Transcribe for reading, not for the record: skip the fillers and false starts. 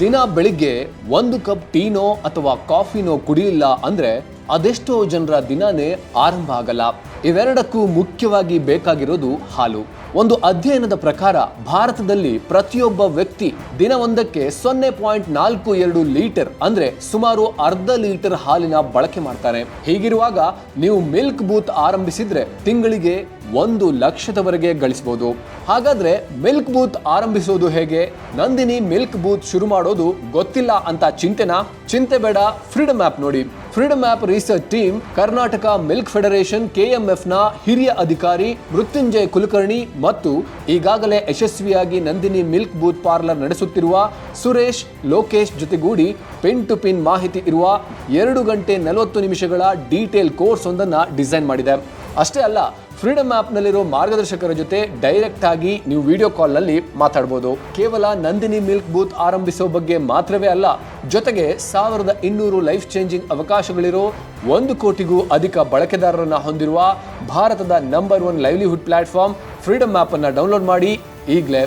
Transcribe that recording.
ದಿನ ಬೆಳಿಗ್ಗೆ ಒಂದು ಕಪ್ ಟೀನೋ ಅಥವಾ ಕಾಫಿನೋ ಕುಡಿಯಿಲ್ಲ ಅಂದ್ರೆ ಅದೆಷ್ಟೋ ಜನರ ದಿನನೇ ಆರಂಭ ಆಗಲ್ಲ. ಇವೆರಡಕ್ಕೂ ಮುಖ್ಯವಾಗಿ ಬೇಕಾಗಿರೋದು ಹಾಲು. ಒಂದು ಅಧ್ಯಯನದ ಪ್ರಕಾರ ಭಾರತದಲ್ಲಿ ಪ್ರತಿಯೊಬ್ಬ ವ್ಯಕ್ತಿ ದಿನವೊಂದಕ್ಕೆ 0.42 ಲೀಟರ್ ಅಂದ್ರೆ ಸುಮಾರು ಅರ್ಧ ಲೀಟರ್ ಹಾಲಿನ ಬಳಕೆ ಮಾಡ್ತಾರೆ. ಹೀಗಿರುವಾಗ ನೀವು ಮಿಲ್ಕ್ ಬೂತ್ ಆರಂಭಿಸಿದ್ರೆ ತಿಂಗಳಿಗೆ 1 ಲಕ್ಷದವರೆಗೆ ಗಳಿಸಬಹುದು. ಹಾಗಾದ್ರೆ ಮಿಲ್ಕ್ ಬೂತ್ ಆರಂಭಿಸೋದು ಹೇಗೆ? ನಂದಿನಿ ಮಿಲ್ಕ್ ಬೂತ್ ಶುರು ಮಾಡೋದು ಗೊತ್ತಿಲ್ಲ ಅಂತ ಚಿಂತೆ ಬೇಡ, ಫ್ರೀಡಮ್ ಆಪ್ ನೋಡಿ. Freedom app research team Karnataka milk federation KMF ನ ಹಿರಿಯ ಅಧಿಕಾರಿ ಮೃತ್ಯುಂಜಯ್ ಕುಲಕರ್ಣಿ ಮತ್ತು ಈಗಾಗಲೇ ಯಶಸ್ವಿಯಾಗಿ ನಂದಿನಿ ಮಿಲ್ಕ್ ಬೂತ್ ಪಾರ್ಲರ್ ನಡೆಸುತ್ತಿರುವ ಸುರೇಶ್ ಲೋಕೇಶ್ ಜೊತೆಗೂಡಿ ಪಿನ್ ಟು ಪಿನ್ ಮಾಹಿತಿ ಇರುವ 2 ಗಂಟೆ 40 ನಿಮಿಷಗಳ ಡೀಟೇಲ್ ಕೋರ್ಸ್ ಒಂದನ್ನು ಡಿಸೈನ್ ಮಾಡಿದೆ. ಅಷ್ಟೇ ಅಲ್ಲ, ಫ್ರೀಡಮ್ ಆಪ್ನಲ್ಲಿರೋ ಮಾರ್ಗದರ್ಶಕರ ಜೊತೆ ಡೈರೆಕ್ಟ್ ಆಗಿ ನೀವು ವಿಡಿಯೋ ಕಾಲ್ನಲ್ಲಿ ಮಾತಾಡ್ಬೋದು. ಕೇವಲ ನಂದಿನಿ ಮಿಲ್ಕ್ ಬೂತ್ ಆರಂಭಿಸೋ ಬಗ್ಗೆ ಮಾತ್ರವೇ ಅಲ್ಲ, ಜೊತೆಗೆ 1200 ಲೈಫ್ ಚೇಂಜಿಂಗ್ ಅವಕಾಶಗಳಿರೋ 1 ಕೋಟಿಗೂ ಅಧಿಕ ಬಳಕೆದಾರರನ್ನ ಹೊಂದಿರುವ ಭಾರತದ number 1 livelihood platform freedom app ಅನ್ನು ಡೌನ್ಲೋಡ್ ಮಾಡಿ ಈಗಲೇ.